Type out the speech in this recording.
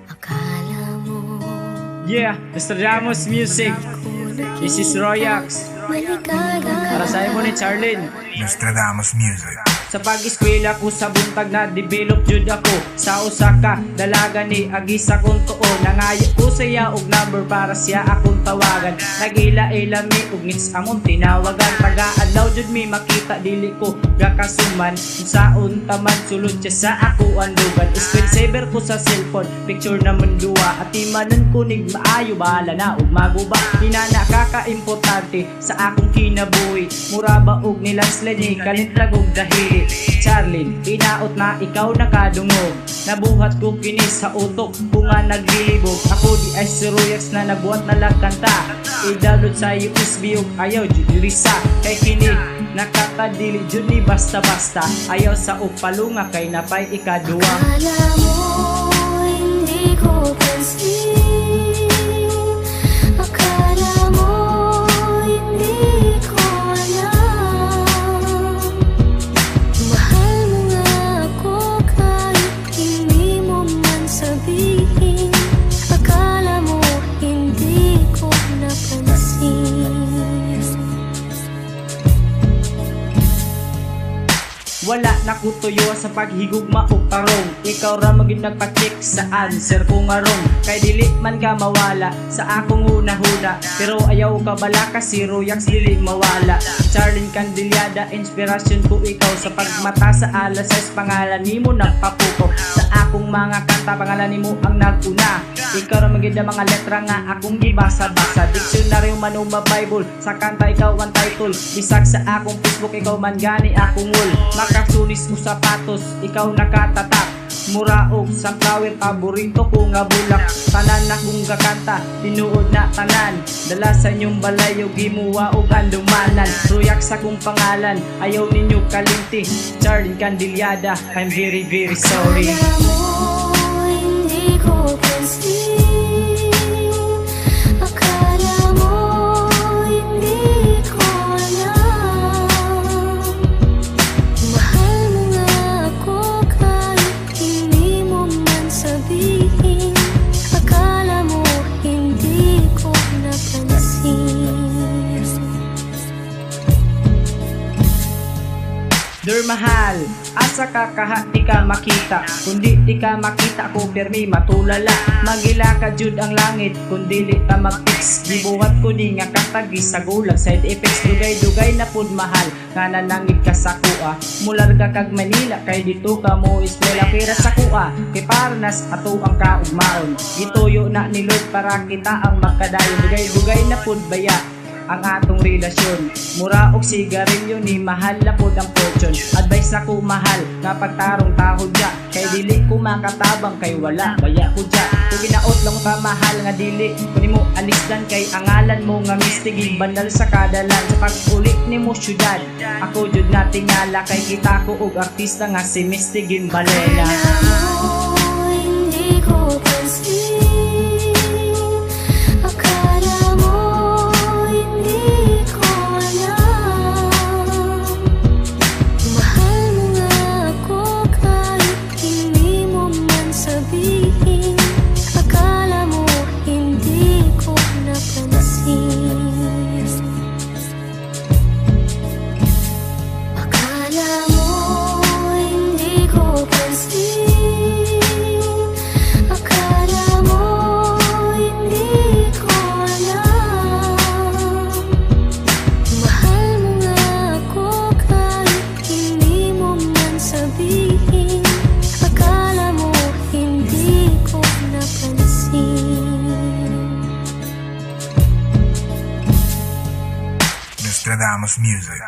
Akala mo Yeah, Mr. Ramos Music. This is Royax. Para sa mo ni Charlene. Nostradamus Music. Sa pag-eskwela ko sa buntag na develop jud ako sa Osaka, dalaga ni Agisa kong tuo. Nangayo ko saya og number para siya akong tawagan. Nagila-ila mi og ngits among tinawagan. Taga-adlaw jud mi makita dili ko gakasuman. Unsaon taman sulod siya sa ako ang lugan. Screensaver ko sa cellphone, picture naman duwa. At imanan ko nig maayo bahala na og maguba. Hinana kaka-importante sa akong kinabuhi. Mura ba og nilanslan ni kalintrag og dahili. Charlene, inaot na ikaw nakadungog. Nabuhat ko kini sa utok kung nga naglilibog. Ako di ay si Royax na nabuhat na lang kanta. I-download sa USB ug ayaw judurisa. Kay kini nakakadili jud ni basta-basta. Ayaw sa upalunga kay napay ikaduwa. Akala mo hindi ko pansin. Akala mo hindi ko alam. Mahal mo nga ako kahit hindi mo man sabihin. Akala mo hindi ko napansin. Wala na ko tuyo sa paghigugma og tarong. Ikaw ra maging nagpa-check sa answer ko nga wrong. Kay dili man ka mawala sa akong una-huna. Pero ayaw ka bala kasi Royax dili mawala. Charlene Candiliada, inspirasyon ko ikaw. Sa pagmata sa alas 6, pangalan nimo nagpapuko. Sa akong mga kanta, pangalan nimo ang naguna. Ikaw ra maging na mga letra nga akong gibasa-basa. Dictionary man o Bible, sa kanta ikaw ang title. Bisag sa akong Facebook, ikaw man gani akong wall. Makasulis mo sapatos, ikaw nakatatak. Muraog sa flower, paborito ko nga bulak. Tanan na kong kakanta, tinuod na tanan. Dala sa inyong balayo, gimuwa og andumanan. Royax sa kong pangalan, ayaw ninyo kalinti. Charlene Candiliada, I'm very very sorry. Akala mo hindi ko pansin. Akala mo hindi ko alam. Mahal mo nga ako kahit hindi mo man sabihin. Akala mo hindi ko napansin. Der mahal, asa ka kaha di ka makita. Kundi di ka makita ko permi matulala. Magila ka jud ang langit kung dili ta mag-fix. Gibuhat ko ni nga katagi sa gulag side effects. Dugay-dugay na pud mahal nga nanangid ka sa kuha. Mularga kag Manila kay dito ka mo eskwela. Pera sa kuha kay Parnas ato ang kaugmaon. Gituyo na ni Lord para kita ang makadayon. Dugay-dugay na pud baya ang atong relasyon. Mura og sigarilyo ni mahal na pod ang fortune. Advice na ko mahal nga pagtarong tahod ya. Kay dili ko makatabang kay wala baya ko dya. Kung ginaot lang ka mahal nga dili kunin mo alisdan kay angalan mo nga mistiging bandal sa kadalan. Sa pag-ulit ni mo syudad ako jud na tingala kay kita ko og artista nga si Mistigin Balena. Akala mo hindi ko pansin. Akala mo hindi ko alam. Mahal mo nga ako kahit hindi mo man sabihin. Akala mo hindi ko napansin. Akala mo hindi ko pansin. Akala mo hindi ko alam. Mahal mo nga ako kahit hindi mo man sabihin. Akala mo hindi ko napansin. Nostradamus Music.